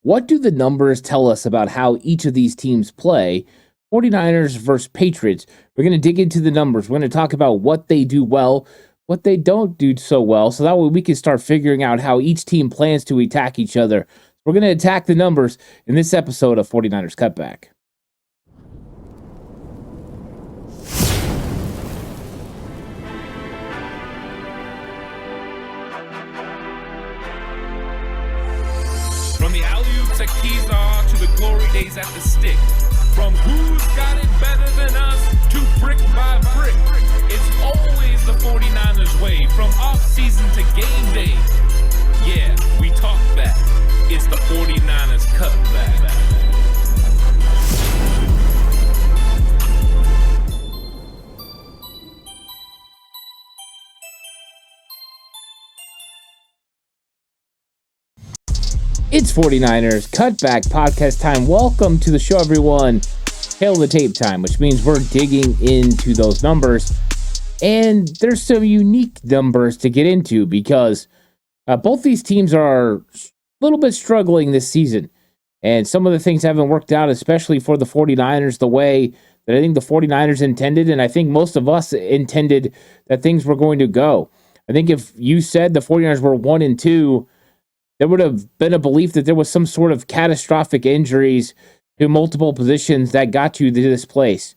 What do the numbers tell us about how each of these teams play? 49ers versus Patriots. We're going to dig into the numbers. We're going to talk about what they do well, what they don't do so well, so that way we can start figuring out how each team plans to attack each other. We're going to attack the numbers in this episode of 49ers Cutback. From the alley-oop to Keyzar to the glory days at the stick. From who's got it better than us to brick by brick. It's always the 49ers way. From off-season to game day. Yeah, we talk back. It's the 49ers Cutback. It's 49ers Cutback podcast time. Welcome to the show, everyone. Tail of the tape time, which means we're digging into those numbers. And there's some unique numbers to get into because both these teams are a little bit struggling this season. And some of the things haven't worked out, especially for the 49ers, the way that I think the 49ers intended. And I think most of us intended that things were going to go. I think if you said the 49ers were 1-2, there would have been a belief that there was some sort of catastrophic injuries to multiple positions that got you to this place.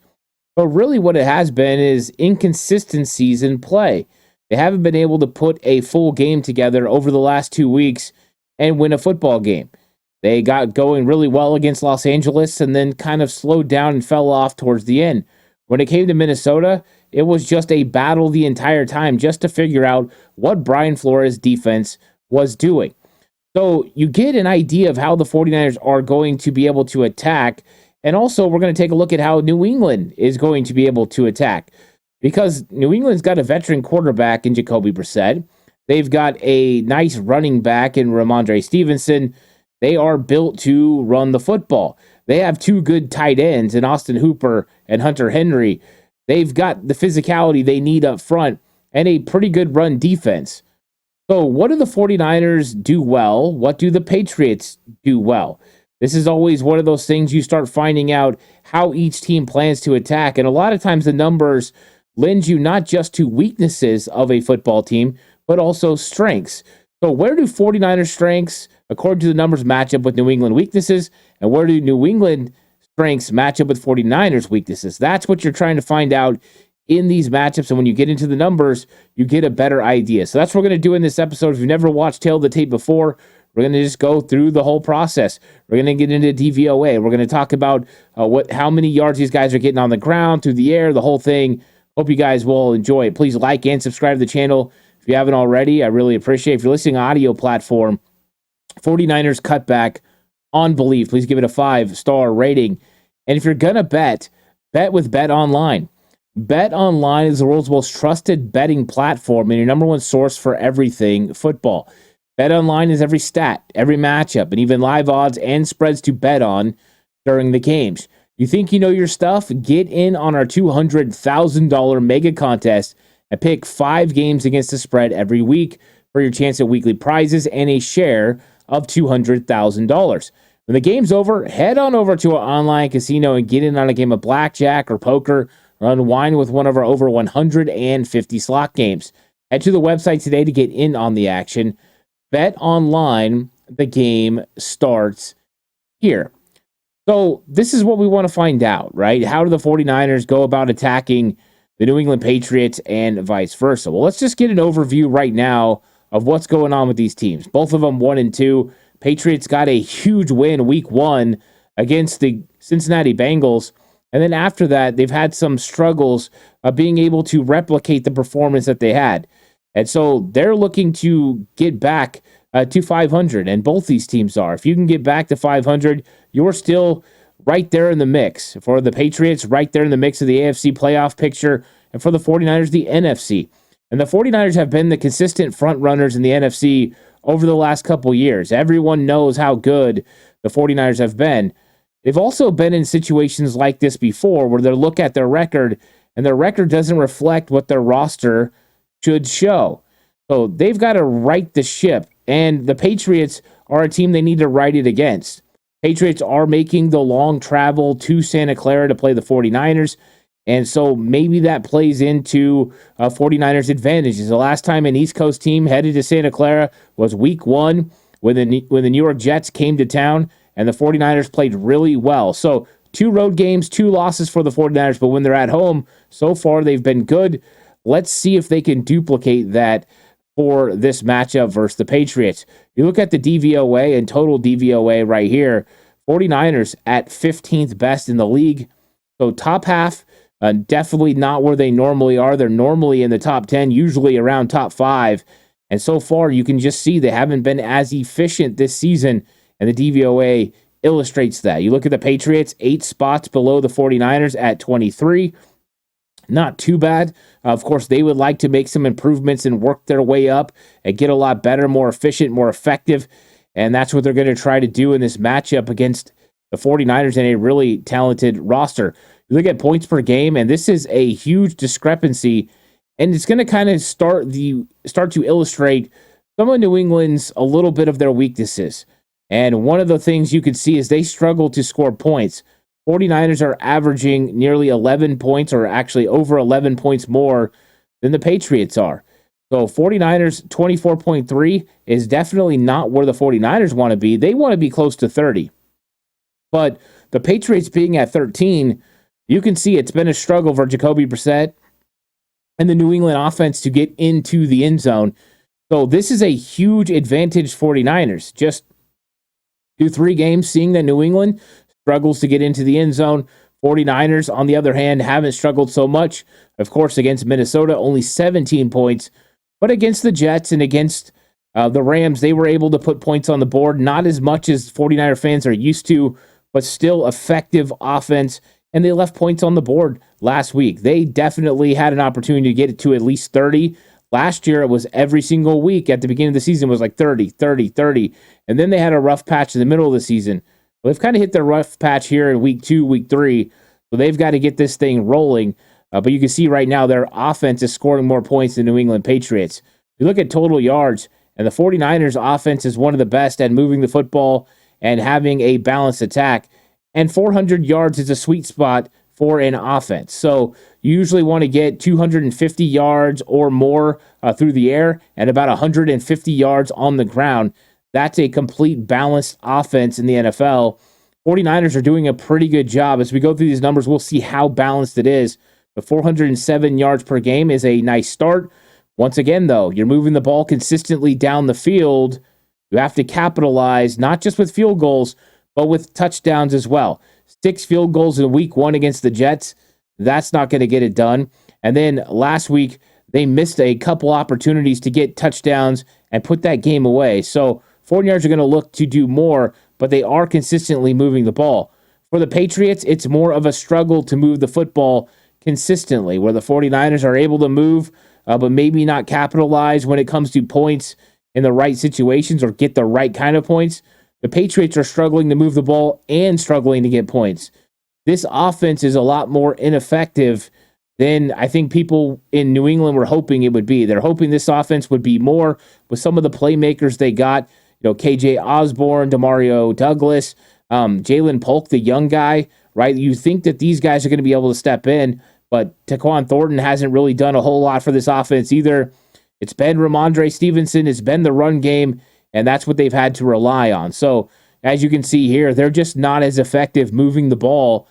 But really what it has been is inconsistencies in play. They haven't been able to put a full game together over the last 2 weeks and win a football game. They got going really well against Los Angeles and then kind of slowed down and fell off towards the end. When it came to Minnesota, it was just a battle the entire time just to figure out what Brian Flores' defense was doing. So you get an idea of how the 49ers are going to be able to attack. And also, we're going to take a look at how New England is going to be able to attack. Because New England's got a veteran quarterback in Jacoby Brissett. They've got a nice running back in Ramondre Stevenson. They are built to run the football. They have two good tight ends in Austin Hooper and Hunter Henry. They've got the physicality they need up front and a pretty good run defense. So what do the 49ers do well? What do the Patriots do well? This is always one of those things you start finding out how each team plans to attack. And a lot of times the numbers lend you not just to weaknesses of a football team, but also strengths. So where do 49ers strengths, according to the numbers, match up with New England weaknesses? And where do New England strengths match up with 49ers weaknesses? That's what you're trying to find out in these matchups, and when you get into the numbers, you get a better idea. So that's what we're going to do in this episode. If you've never watched Tail of the Tape before, we're going to just go through the whole process. We're going to get into DVOA. We're going to talk about how many yards these guys are getting on the ground, through the air, the whole thing. Hope you guys will enjoy it. Please like and subscribe to the channel if you haven't already. I really appreciate it. If you're listening on audio platform, 49ers Cutback on Believe. Please give it a 5-star rating. And if you're going to bet with Bet Online. Bet Online is the world's most trusted betting platform and your number one source for everything football. Bet Online is every stat, every matchup, and even live odds and spreads to bet on during the games. You think you know your stuff? Get in on our $200,000 mega contest and pick 5 games against the spread every week for your chance at weekly prizes and a share of $200,000. When the game's over, head on over to our online casino and get in on a game of blackjack or poker, or unwind with one of our over 150 slot games. Head to the website today to get in on the action. Bet Online, the game starts here. So this is what we want to find out, right? How do the 49ers go about attacking the New England Patriots and vice versa? Well, let's just get an overview right now of what's going on with these teams. Both of them 1-2. Patriots got a huge win week 1 against the Cincinnati Bengals. And then after that, they've had some struggles of being able to replicate the performance that they had. And so they're looking to get back to 500, and both these teams are. If you can get back to 500, you're still right there in the mix. For the Patriots, right there in the mix of the AFC playoff picture, and for the 49ers, the NFC. And the 49ers have been the consistent front runners in the NFC over the last couple years. Everyone knows how good the 49ers have been. They've also been in situations like this before where they look at their record and their record doesn't reflect what their roster should show. So they've got to right the ship And the Patriots are a team they need to ride it against. Patriots are making the long travel to Santa Clara to play the 49ers. And so maybe that plays into 49ers' advantages. The last time an East Coast team headed to Santa Clara was week 1 when the New York Jets came to town, and the 49ers played really well. So 2 road games, 2 losses for the 49ers, but when they're at home, so far they've been good. Let's see if they can duplicate that for this matchup versus the Patriots. You look at the DVOA and total DVOA right here, 49ers at 15th best in the league. So top half, definitely not where they normally are. They're normally in the top 10, usually around top 5. And so far, you can just see they haven't been as efficient this season, and the DVOA illustrates that. You look at the Patriots, 8 spots below the 49ers at 23. Not too bad. Of course, they would like to make some improvements and work their way up and get a lot better, more efficient, more effective. And that's what they're going to try to do in this matchup against the 49ers and a really talented roster. You look at points per game, and this is a huge discrepancy, and it's going to kind of start to illustrate some of New England's a little bit of their weaknesses. And one of the things you can see is they struggle to score points. 49ers are averaging nearly 11 points, or actually over 11 points more than the Patriots are. So 49ers 24.3 is definitely not where the 49ers want to be. They want to be close to 30. But the Patriots being at 13, you can see it's been a struggle for Jacoby Brissett and the New England offense to get into the end zone. So this is a huge advantage for 49ers. Just 2-3 games seeing that New England struggles to get into the end zone. 49ers, on the other hand, haven't struggled so much. Of course, against Minnesota, only 17 points. But against the Jets and against the Rams, they were able to put points on the board. Not as much as 49er fans are used to, but still effective offense. And they left points on the board last week. They definitely had an opportunity to get it to at least 30. Last year, it was every single week at the beginning of the season was like 30, 30, 30. And then they had a rough patch in the middle of the season. Well, they've kind of hit their rough patch here in week 2, week 3. So they've got to get this thing rolling. But you can see right now their offense is scoring more points than New England Patriots. You look at total yards, and the 49ers offense is one of the best at moving the football and having a balanced attack. And 400 yards is a sweet spot for an offense. So you usually want to get 250 yards or more through the air and about 150 yards on the ground. That's a complete balanced offense in the NFL. 49ers are doing a pretty good job. As we go through these numbers, we'll see how balanced it is. The 407 yards per game is a nice start. Once again, though, you're moving the ball consistently down the field. You have to capitalize, not just with field goals, but with touchdowns as well. 6 field goals in week 1 against the Jets. That's not going to get it done. And then last week, they missed a couple opportunities to get touchdowns and put that game away. So 49ers are going to look to do more, but they are consistently moving the ball. For the Patriots, it's more of a struggle to move the football consistently, where the 49ers are able to move, but maybe not capitalize when it comes to points in the right situations or get the right kind of points. The Patriots are struggling to move the ball and struggling to get points. This offense is a lot more ineffective than I think people in New England were hoping it would be. They're hoping this offense would be more with some of the playmakers they got. You know, KJ Osborne, Demario Douglas, Jalen Polk, the young guy, right? You think that these guys are going to be able to step in, but Tyquan Thornton hasn't really done a whole lot for this offense either. It's been Ramondre Stevenson, it's been the run game, and that's what they've had to rely on. So, as you can see here, they're just not as effective moving the ball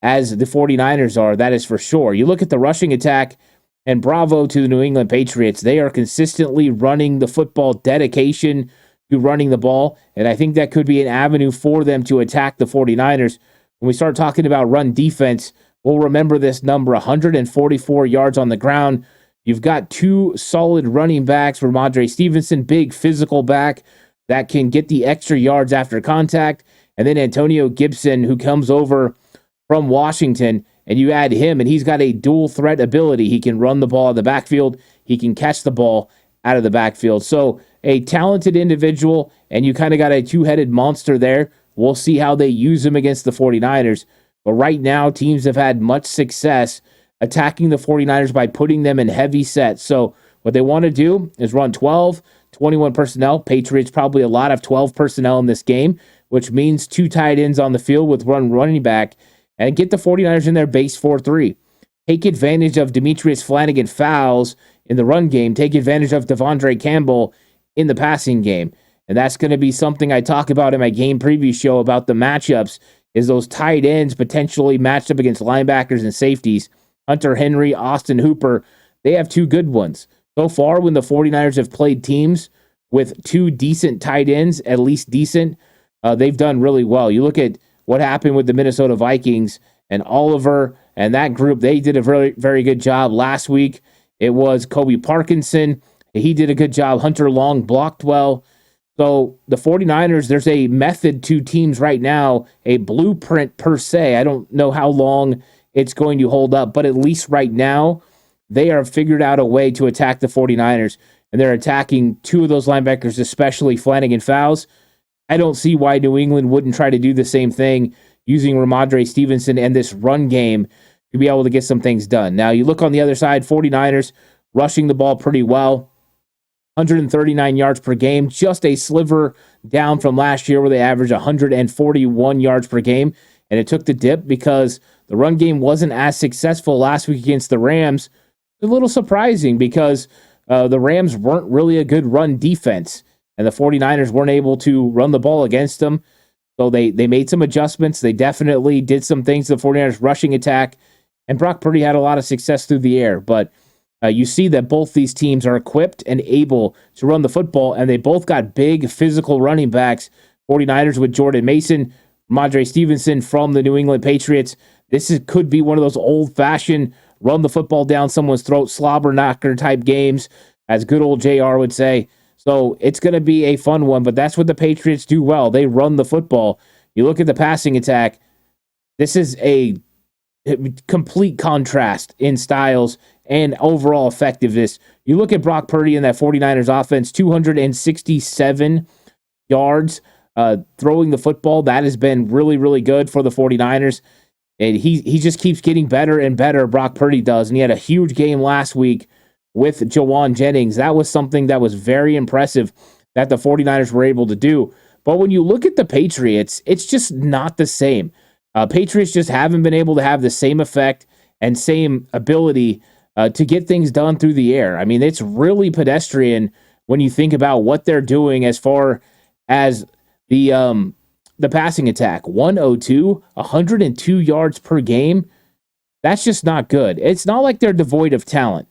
as the 49ers are, that is for sure. You look at the rushing attack, and bravo to the New England Patriots. They are consistently running the football, dedication to running the ball, and I think that could be an avenue for them to attack the 49ers. When we start talking about run defense, we'll remember this number, 144 yards on the ground. You've got 2 solid running backs, Ramondre Stevenson, big physical back that can get the extra yards after contact, and then Antonio Gibson, who comes over from Washington, and you add him, and he's got a dual threat ability. He can run the ball out of the backfield. He can catch the ball out of the backfield. So a talented individual, and you kind of got a 2-headed monster there. We'll see how they use him against the 49ers. But right now, teams have had much success attacking the 49ers by putting them in heavy sets. So what they want to do is run 12 21 personnel. Patriots probably a lot of 12 personnel in this game, which means 2 tight ends on the field with running back, and get the 49ers in their base 4-3. Take advantage of Demetrius Flanagan fouls in the run game. Take advantage of Devondre Campbell in the passing game. And that's going to be something I talk about in my game preview show about the matchups, is those tight ends potentially matched up against linebackers and safeties. Hunter Henry, Austin Hooper, they have 2 good ones. So far, when the 49ers have played teams with 2 decent tight ends, at least decent, they've done really well. You look at what happened with the Minnesota Vikings and Oliver and that group. They did a very, very good job last week. It was Kobe Parkinson. He did a good job. Hunter Long blocked well. So the 49ers, there's a method to teams right now, a blueprint per se. I don't know how long it's going to hold up, but at least right now, they are figured out a way to attack the 49ers, and they're attacking 2 of those linebackers, especially Flanagan fouls. I don't see why New England wouldn't try to do the same thing using Ramondre Stevenson and this run game to be able to get some things done. Now, you look on the other side, 49ers rushing the ball pretty well. 139 yards per game, just a sliver down from last year where they averaged 141 yards per game. And it took the dip because the run game wasn't as successful last week against the Rams. It's a little surprising because the Rams weren't really a good run defense, and the 49ers weren't able to run the ball against them. So they made some adjustments. They definitely did some things to the 49ers rushing attack, and Brock Purdy had a lot of success through the air. But you see that both these teams are equipped and able to run the football, and they both got big physical running backs. 49ers with Jordan Mason, Ramondre Stevenson from the New England Patriots. Could be one of those old-fashioned run the football down someone's throat, slobber knocker type games, as good old JR would say. So it's going to be a fun one, but that's what the Patriots do well. They run the football. You look at the passing attack, this is a complete contrast in styles and overall effectiveness. You look at Brock Purdy in that 49ers offense, 267 yards throwing the football. That has been really, really good for the 49ers. And he just keeps getting better and better, Brock Purdy does. And he had a huge game last week with Jawan Jennings. That was something that was very impressive that the 49ers were able to do. But when you look at the Patriots, it's just not the same. Patriots just haven't been able to have the same effect and same ability to get things done through the air. I mean, it's really pedestrian when you think about what they're doing as far as the passing attack. 102 yards per game. That's just not good. It's not like they're devoid of talent.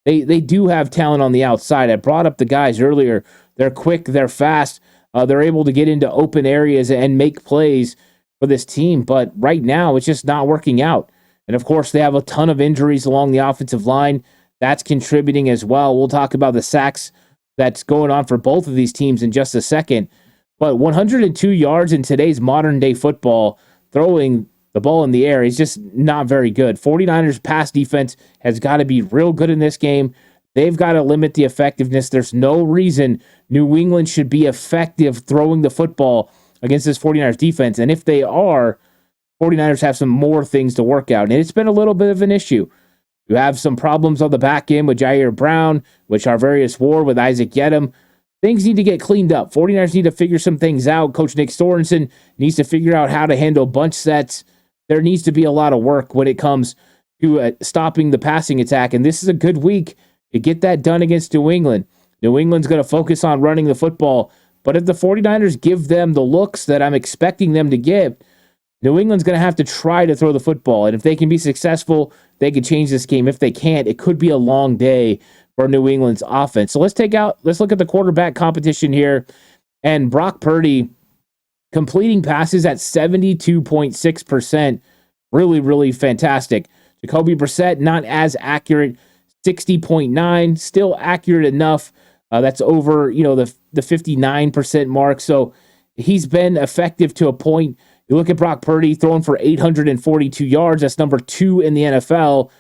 They do have talent on the outside. I brought up the guys earlier. They're quick. They're fast. They're able to get into open areas and make plays for this team. But right now, it's just not working out. And, of course, they have a ton of injuries along the offensive line. That's contributing as well. We'll talk about the sacks that's going on for both of these teams in just a second. But 102 yards in today's modern-day football, throwing the ball in the air, is just not very good. 49ers pass defense has got to be real good in this game. They've got to limit the effectiveness. There's no reason New England should be effective throwing the football against this 49ers defense. And if they are, 49ers have some more things to work out. And it's been a little bit of an issue. You have some problems on the back end with Jair Brown, with Charvarius Ward, with Isaac Yedem. Things need to get cleaned up. 49ers need to figure some things out. Coach Nick Sorensen needs to figure out how to handle bunch sets. There needs to be a lot of work when it comes to stopping the passing attack. And this is a good week to get that done against New England. New England's going to focus on running the football. But if the 49ers give them the looks that I'm expecting them to get, New England's going to have to try to throw the football. And if they can be successful, they can change this game. If they can't, it could be a long day for New England's offense. So let's look at the quarterback competition here. And Brock Purdy completing passes at 72.6%. Really, really fantastic. Jacoby Brissett, not as accurate, 60.9, still accurate enough. That's over, the 59% mark. So he's been effective to a point. You look at Brock Purdy throwing for 842 yards. That's number 2 in the NFL.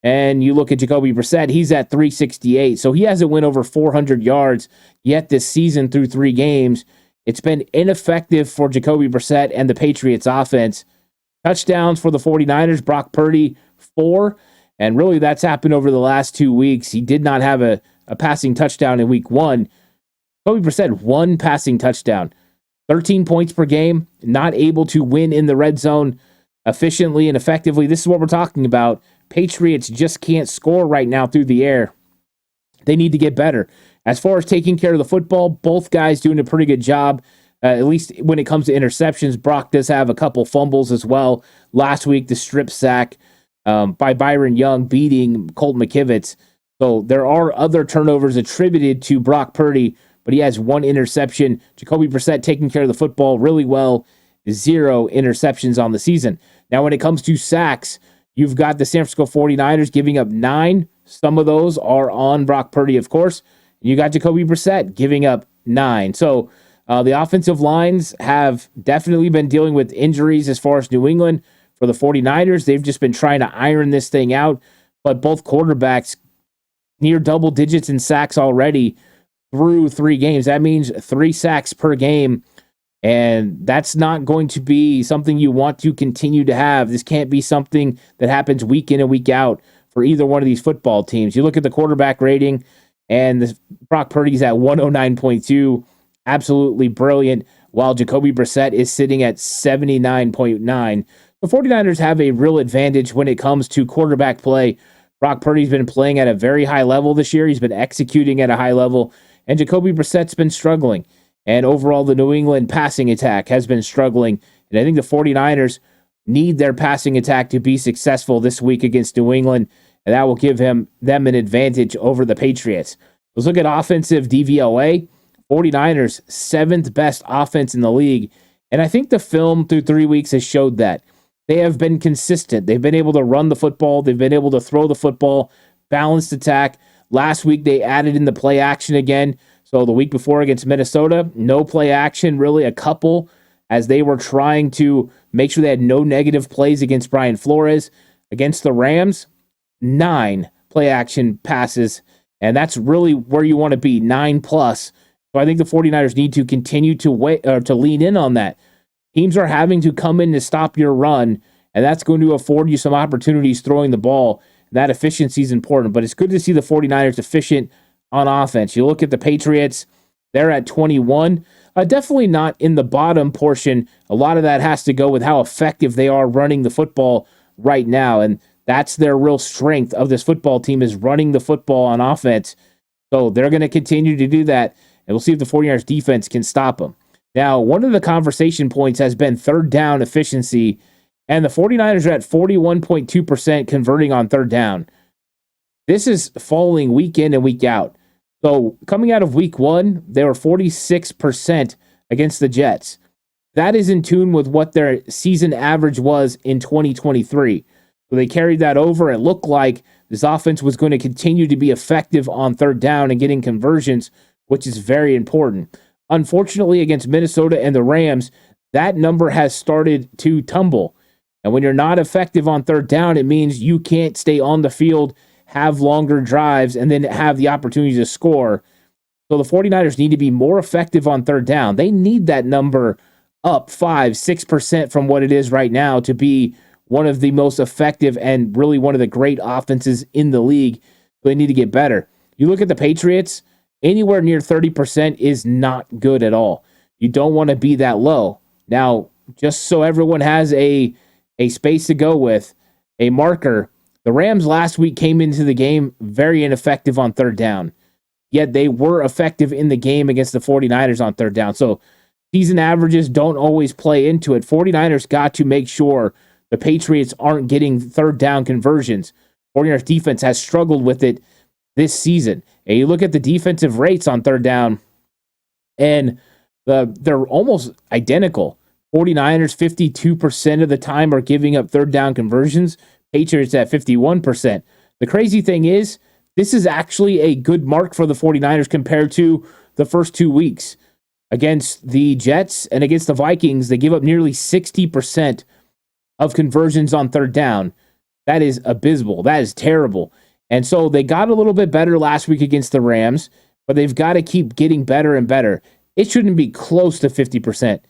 And you look at Jacoby Brissett, he's at 368. So he hasn't went over 400 yards yet this season through 3 games. It's been ineffective for Jacoby Brissett and the Patriots offense. Touchdowns for the 49ers, Brock Purdy, 4. And really that's happened over the last 2 weeks. He did not have a passing touchdown in week 1. Jacoby Brissett, 1 passing touchdown, 13 points per game, not able to win in the red zone efficiently and effectively. This is what we're talking about. Patriots just can't score right now through the air. They need to get better. As far as taking care of the football, both guys doing a pretty good job, at least when it comes to interceptions. Brock does have a couple fumbles as well. Last week, the strip sack by Byron Young beating Colt McKivitz. So there are other turnovers attributed to Brock Purdy, but he has 1 interception. Jacoby Brissett taking care of the football really well. 0 interceptions on the season. Now, when it comes to sacks, you've got the San Francisco 49ers giving up 9. Some of those are on Brock Purdy, of course. You got Jacoby Brissett giving up 9. So the offensive lines have definitely been dealing with injuries as far as New England. For the 49ers, they've just been trying to iron this thing out. But both quarterbacks near double digits in sacks already through 3 games. That means 3 sacks per game. And that's not going to be something you want to continue to have. This can't be something that happens week in and week out for either one of these football teams. You look at the quarterback rating, and the Brock Purdy's at 109.2, absolutely brilliant, while Jacoby Brissett is sitting at 79.9. The 49ers have a real advantage when it comes to quarterback play. Brock Purdy's been playing at a very high level this year. He's been executing at a high level, and Jacoby Brissett's been struggling. And overall, the New England passing attack has been struggling. And I think the 49ers need their passing attack to be successful this week against New England, and that will give them an advantage over the Patriots. Let's look at offensive DVOA. 49ers, 7th best offense in the league. And I think the film through 3 weeks has showed that. They have been consistent. They've been able to run the football. They've been able to throw the football, balanced attack. Last week, they added in the play action again. So the week before against Minnesota, no play action, really a couple, as they were trying to make sure they had no negative plays against Brian Flores. Against the Rams, 9 play action passes, and that's really where you want to be, 9+. So I think the 49ers need to continue to lean in on that. Teams are having to come in to stop your run, and that's going to afford you some opportunities throwing the ball. That efficiency is important, but it's good to see the 49ers efficient on offense. You look at the Patriots, they're at 21. Definitely not in the bottom portion. A lot of that has to go with how effective they are running the football right now, and that's their real strength of this football team is running the football on offense. So they're going to continue to do that, and we'll see if the 49ers defense can stop them. Now, one of the conversation points has been third down efficiency, and the 49ers are at 41.2% converting on third down. This is falling week in and week out. So coming out of week 1, they were 46% against the Jets. That is in tune with what their season average was in 2023. So they carried that over. It looked like this offense was going to continue to be effective on third down and getting conversions, which is very important. Unfortunately, against Minnesota and the Rams, that number has started to tumble. And when you're not effective on third down, it means you can't stay on the field, have longer drives, and then have the opportunity to score. So the 49ers need to be more effective on third down. They need that number up 5-6% from what it is right now to be one of the most effective and really one of the great offenses in the league. They need to get better. You look at the Patriots, anywhere near 30% is not good at all. You don't want to be that low. Now, just so everyone has a space to go with, a marker, the Rams last week came into the game very ineffective on third down, yet they were effective in the game against the 49ers on third down. So season averages don't always play into it. 49ers got to make sure the Patriots aren't getting third down conversions. 49ers defense has struggled with it this season. And you look at the defensive rates on third down, and they're almost identical. 49ers 52% of the time are giving up third down conversions. Patriots at 51%. The crazy thing is, this is actually a good mark for the 49ers compared to the first 2 weeks. Against the Jets and against the Vikings, they give up nearly 60% of conversions on third down. That is abysmal. That is terrible. And so they got a little bit better last week against the Rams, but they've got to keep getting better and better. It shouldn't be close to 50%.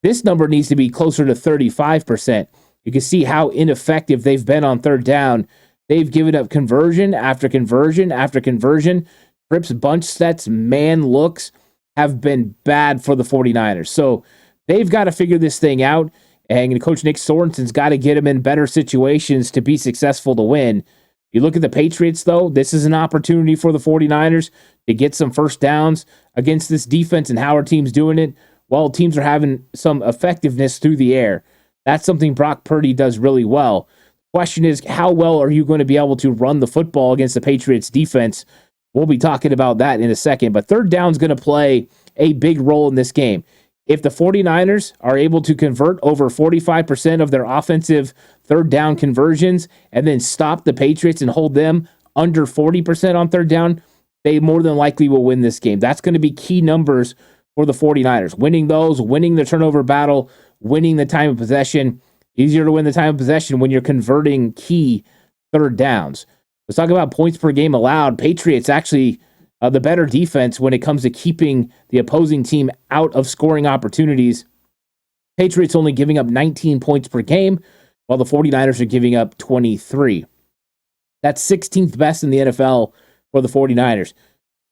This number needs to be closer to 35%. You can see how ineffective they've been on third down. They've given up conversion after conversion after conversion. Trips, bunch sets, man looks have been bad for the 49ers. So they've got to figure this thing out. And Coach Nick Sorensen's got to get them in better situations to be successful to win. You look at the Patriots, though, this is an opportunity for the 49ers to get some first downs against this defense. And how are teams doing it? Well, teams are having some effectiveness through the air. That's something Brock Purdy does really well. The question is, how well are you going to be able to run the football against the Patriots defense? We'll be talking about that in a second. But third down is going to play a big role in this game. If the 49ers are able to convert over 45% of their offensive third down conversions and then stop the Patriots and hold them under 40% on third down, they more than likely will win this game. That's going to be key numbers for the 49ers. Winning those, winning the turnover battle, winning the time of possession. Easier to win the time of possession when you're converting key third downs. Let's talk about points per game allowed. Patriots actually the better defense when it comes to keeping the opposing team out of scoring opportunities. Patriots only giving up 19 points per game, while the 49ers are giving up 23. That's 16th best in the NFL for the 49ers.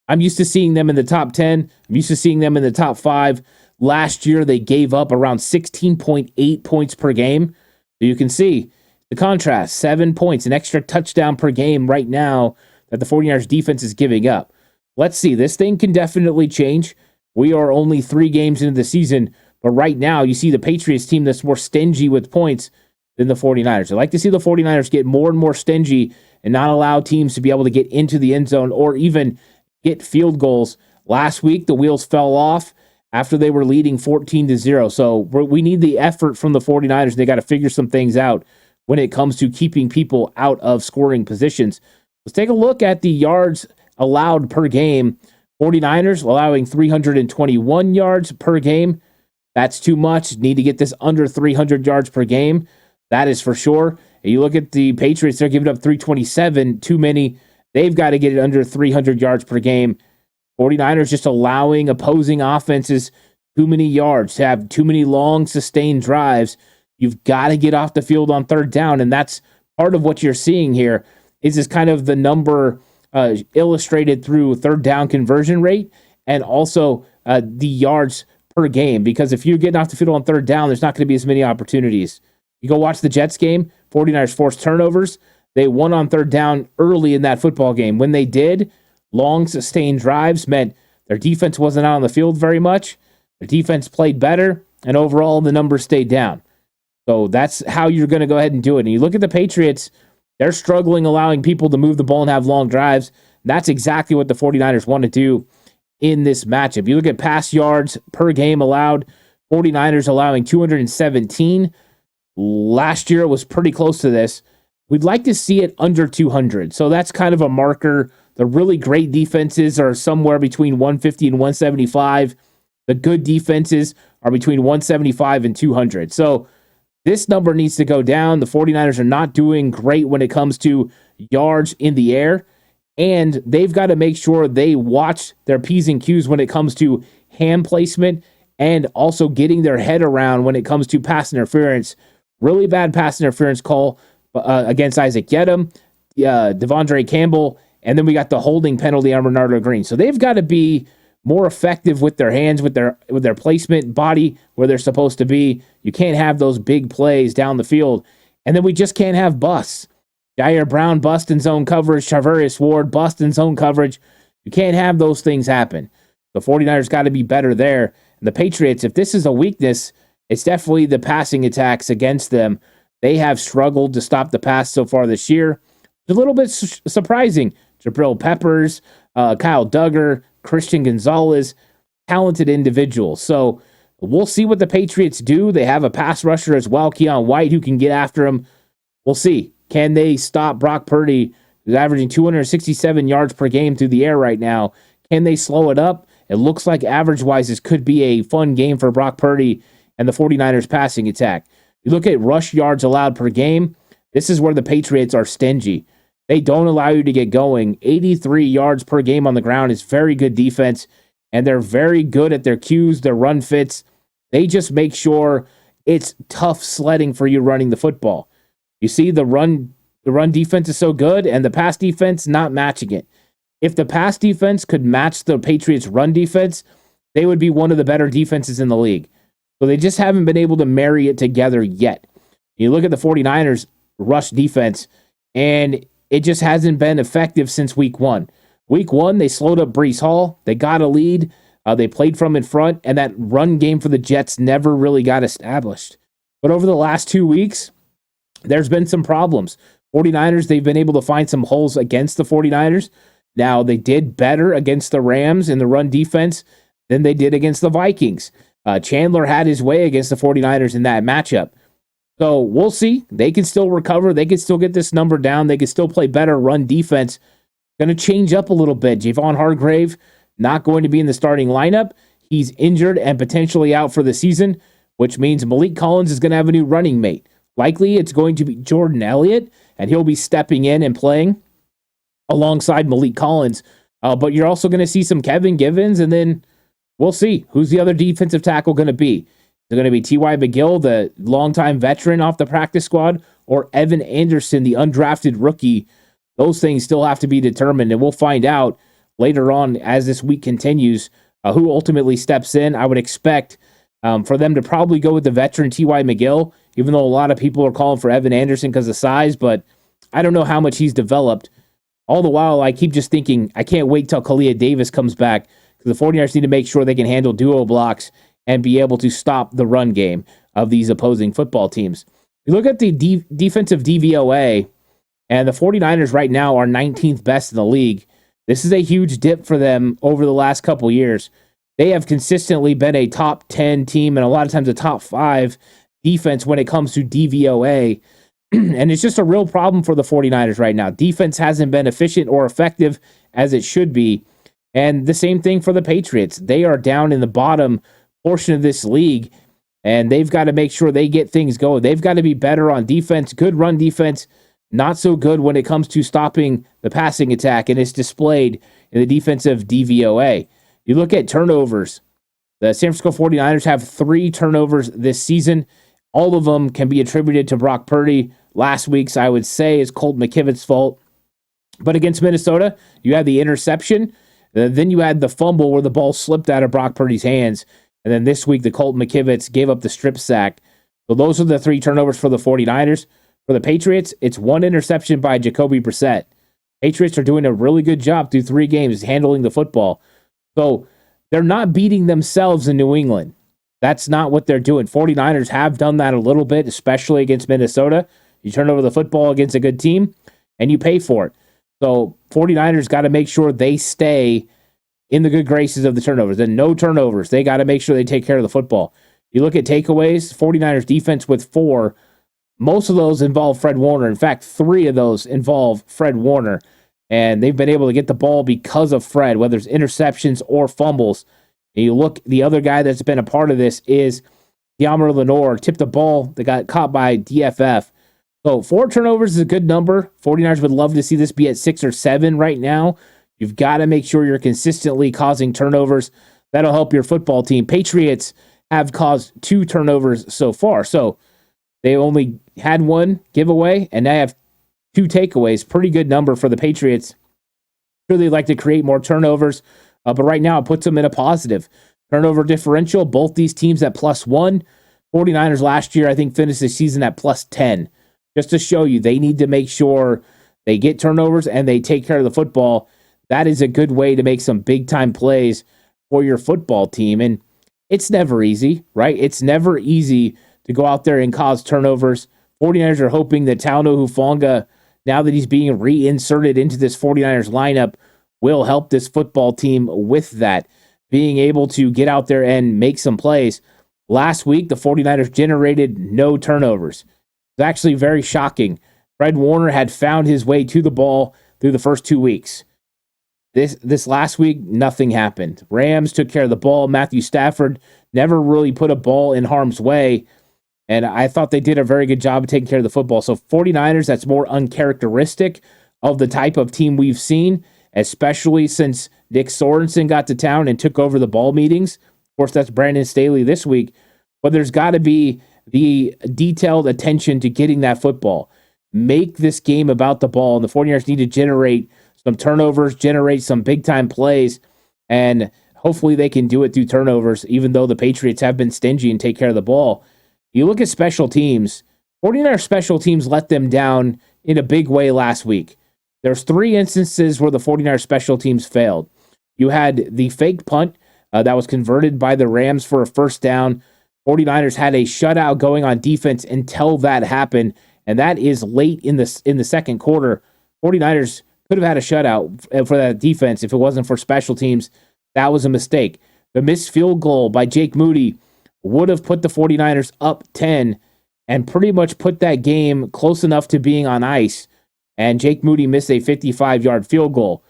I'm used to seeing them in the top 10. I'm used to seeing them in the top 5. Last year, they gave up around 16.8 points per game. So you can see the contrast, 7 points, an extra touchdown per game right now that the 49ers defense is giving up. Let's see. This thing can definitely change. We are only 3 games into the season, but right now you see the Patriots team that's more stingy with points than the 49ers. I'd like to see the 49ers get more and more stingy and not allow teams to be able to get into the end zone or even get field goals. Last week, the wheels fell off after they were leading 14-0. So we need the effort from the 49ers. They got to figure some things out when it comes to keeping people out of scoring positions. Let's take a look at the yards allowed per game. 49ers allowing 321 yards per game. That's too much. Need to get this under 300 yards per game. That is for sure. And you look at the Patriots, they're giving up 327, too many. They've got to get it under 300 yards per game. 49ers just allowing opposing offenses too many yards, to have too many long, sustained drives. You've got to get off the field on third down, and that's part of what you're seeing here is this kind of the number illustrated through third down conversion rate and also the yards per game. Because if you're getting off the field on third down, there's not going to be as many opportunities. You go watch the Jets game, 49ers forced turnovers. They won on third down early in that football game. When they did, long sustained drives meant their defense wasn't out on the field very much. Their defense played better, and overall the numbers stayed down. So that's how you're going to go ahead and do it. And you look at the Patriots, they're struggling allowing people to move the ball and have long drives. That's exactly what the 49ers want to do in this matchup. You look at pass yards per game allowed, 49ers allowing 217. Last year it was pretty close to this. We'd like to see it under 200. So that's kind of a marker. The really great defenses are somewhere between 150 and 175. The good defenses are between 175 and 200. So this number needs to go down. The 49ers are not doing great when it comes to yards in the air, and they've got to make sure they watch their P's and Q's when it comes to hand placement and also getting their head around when it comes to pass interference. Really bad pass interference call against Isaac Yedem, Devondre Campbell, and then we got the holding penalty on Bernardo Green. So they've got to be more effective with their hands, with their placement, body where they're supposed to be. You can't have those big plays down the field. And then we just can't have busts. Jair Brown bust in zone coverage, Charvarius Ward bust in zone coverage. You can't have those things happen. The 49ers got to be better there. And the Patriots, if this is a weakness, it's definitely the passing attacks against them. They have struggled to stop the pass so far this year. It's a little bit surprising. Jabril Peppers, Kyle Duggar, Christian Gonzalez, talented individuals. So we'll see what the Patriots do. They have a pass rusher as well, Keon White, who can get after him. We'll see. Can they stop Brock Purdy, who's averaging 267 yards per game through the air right now? Can they slow it up? It looks like average-wise this could be a fun game for Brock Purdy and the 49ers passing attack. You look at rush yards allowed per game, this is where the Patriots are stingy. They don't allow you to get going. 83 yards per game on the ground is very good defense, and they're very good at their cues, their run fits. They just make sure it's tough sledding for you running the football. You see the run defense is so good, and the pass defense not matching it. If the pass defense could match the Patriots' run defense, they would be one of the better defenses in the league. So they just haven't been able to marry it together yet. You look at the 49ers rush defense, and it just hasn't been effective since week one. Week one, they slowed up Breece Hall. They got a lead. They played from in front, and that run game for the Jets never really got established. But over the last 2 weeks, there's been some problems. 49ers, they've been able to find some holes against the 49ers. Now, they did better against the Rams in the run defense than they did against the Vikings. Chandler had his way against the 49ers in that matchup. So we'll see. They can still recover. They can still get this number down. They can still play better run defense. Going to change up a little bit. Javon Hargrave not going to be in the starting lineup. He's injured and potentially out for the season, which means Malik Collins is going to have a new running mate. Likely it's going to be Jordan Elliott, and he'll be stepping in and playing alongside Malik Collins. But you're also going to see some Kevin Givens, and then we'll see who's the other defensive tackle going to be. Is it going to be T.Y. McGill, the longtime veteran off the practice squad, or Evan Anderson, the undrafted rookie? Those things still have to be determined, and we'll find out later on as this week continues who ultimately steps in. I would expect for them to probably go with the veteran T.Y. McGill, even though a lot of people are calling for Evan Anderson because of size, but I don't know how much he's developed. All the while, I keep just thinking, I can't wait till Kalia Davis comes back, because the 49ers need to make sure they can handle duo blocks and be able to stop the run game of these opposing football teams. You look at the defensive DVOA, and the 49ers right now are 19th best in the league. This is a huge dip for them over the last couple years. They have consistently been a top 10 team and a lot of times a top 5 defense when it comes to DVOA. And it's just a real problem for the 49ers right now. Defense hasn't been efficient or effective as it should be. And the same thing for the Patriots. They are down in the bottom portion of this league, and they've got to make sure they get things going. They've got to be better on defense, good run defense, not so good when it comes to stopping the passing attack, and it's displayed in the defensive DVOA. You look at turnovers. The San Francisco 49ers have 3 turnovers this season. All of them can be attributed to Brock Purdy. Last week's, I would say, is Colt McKivit's fault. But against Minnesota, you had the interception. Then you had the fumble where the ball slipped out of Brock Purdy's hands. And then this week, the Colt McKivitz gave up the strip sack. So those are the 3 turnovers for the 49ers. For the Patriots, it's 1 interception by Jacoby Brissett. Patriots are doing a really good job through 3 games handling the football. So they're not beating themselves in New England. That's not what they're doing. 49ers have done that a little bit, especially against Minnesota. You turn over the football against a good team, and you pay for it. So 49ers got to make sure they stay in the good graces of the turnovers. And no turnovers. They got to make sure they take care of the football. You look at takeaways, 49ers defense with 4. Most of those involve Fred Warner. In fact, 3 of those involve Fred Warner. And they've been able to get the ball because of Fred, whether it's interceptions or fumbles. And you look, the other guy that's been a part of this is Deommodore Lenoir. Tipped the ball that got caught by DFF. So 4 turnovers is a good number. 49ers would love to see this be at 6 or 7 right now. You've got to make sure you're consistently causing turnovers. That'll help your football team. Patriots have caused 2 turnovers so far. So they only had 1 giveaway, and they have 2 takeaways. Pretty good number for the Patriots. Sure, they'd like to create more turnovers, but right now it puts them in a positive. Turnover differential, both these teams at +1. 49ers last year, I think, finished the season at +10. Just to show you, they need to make sure they get turnovers and they take care of the football. That is a good way to make some big-time plays for your football team. And it's never easy, right? It's never easy to go out there and cause turnovers. 49ers are hoping that Talno Hufanga, now that he's being reinserted into this 49ers lineup, will help this football team with that, being able to get out there and make some plays. Last week, the 49ers generated no turnovers. It's actually very shocking. Fred Warner had found his way to the ball through the first 2 weeks. This last week, nothing happened. Rams took care of the ball. Matthew Stafford never really put a ball in harm's way, and I thought they did a very good job of taking care of the football. So 49ers, that's more uncharacteristic of the type of team we've seen, especially since Nick Sorensen got to town and took over the ball meetings. Of course, that's Brandon Staley this week. But there's got to be the detailed attention to getting that football. Make this game about the ball, and the 49ers need to generate some turnovers, generate some big-time plays, and hopefully they can do it through turnovers, even though the Patriots have been stingy and take care of the ball. You look at special teams, 49ers special teams let them down in a big way last week. There's 3 instances where the 49ers special teams failed. You had the fake punt that was converted by the Rams for a first down. 49ers had a shutout going on defense until that happened, and that is late in the second quarter. 49ers could have had a shutout for that defense if it wasn't for special teams. That was a mistake. The missed field goal by Jake Moody would have put the 49ers up 10 and pretty much put that game close enough to being on ice. And Jake Moody missed a 55-yard field goal.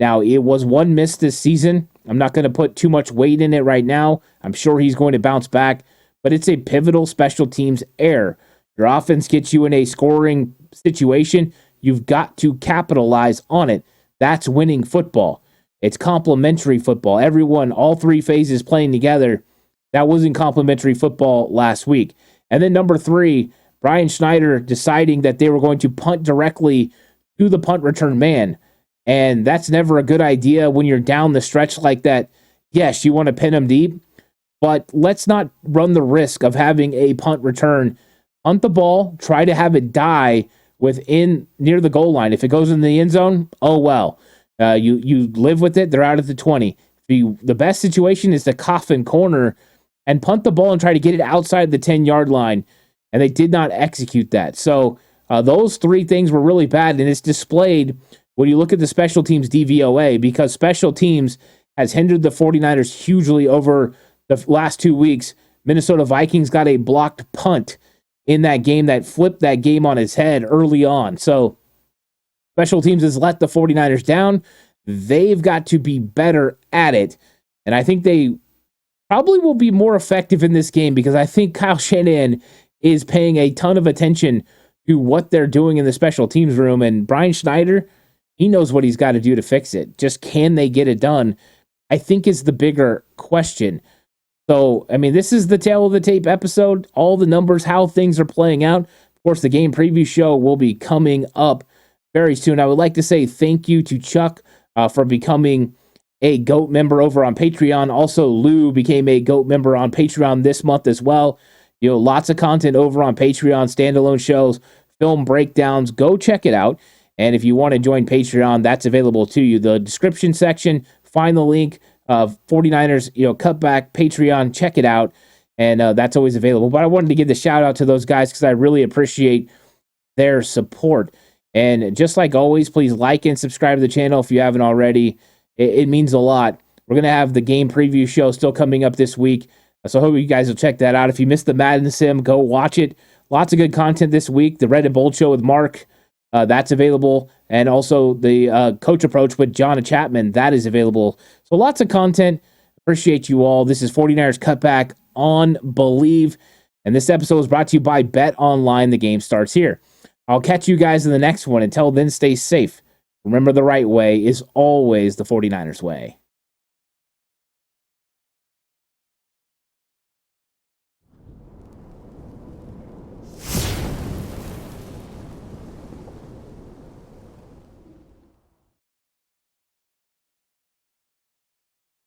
Now, it was one miss this season. I'm not going to put too much weight in it right now. I'm sure he's going to bounce back, but it's a pivotal special teams error. Your offense gets you in a scoring situation. You've got to capitalize on it. That's winning football. It's complementary football. Everyone, all 3 phases playing together. That wasn't complementary football last week. And then number 3, Brian Schneider deciding that they were going to punt directly to the punt return man. And that's never a good idea when you're down the stretch like that. Yes, you want to pin them deep, but let's not run the risk of having a punt return. Punt the ball, try to have it die within near the goal line. If it goes in the end zone, oh well. You live with it. They're out at the 20. The best situation is to coffin corner and punt the ball and try to get it outside the 10-yard line. And they did not execute that. So those 3 things were really bad, and it's displayed when you look at the special teams DVOA, because special teams has hindered the 49ers hugely over the last 2 weeks. Minnesota Vikings got a blocked punt in that game that flipped that game on its head early on. So special teams has let the 49ers down. They've got to be better at it. And I think they probably will be more effective in this game, because I think Kyle Shanahan is paying a ton of attention to what they're doing in the special teams room. And Brian Schneider, he knows what he's got to do to fix it. Just can they get it done? I think is the bigger question. So, I mean, this is the Tale of the Tape episode. All the numbers, how things are playing out. Of course, the game preview show will be coming up very soon. I would like to say thank you to Chuck for becoming a GOAT member over on Patreon. Also, Lou became a GOAT member on Patreon this month as well. You know, lots of content over on Patreon, standalone shows, film breakdowns. Go check it out. And if you want to join Patreon, that's available to you. The description section, find the link of 49ers, Cutback, Patreon, check it out. And that's always available. But I wanted to give the shout out to those guys because I really appreciate their support. And just like always, please like and subscribe to the channel if you haven't already. It means a lot. We're going to have the game preview show still coming up this week. So I hope you guys will check that out. If you missed the Madden Sim, go watch it. Lots of good content this week. The Red and Bold Show with Mark, that's available. And also the Coach Approach with John Chapman, that is available. So lots of content. Appreciate you all. This is 49ers Cutback on Believe. And this episode is brought to you by Bet Online. The game starts here. I'll catch you guys in the next one. Until then, stay safe. Remember, the right way is always the 49ers way.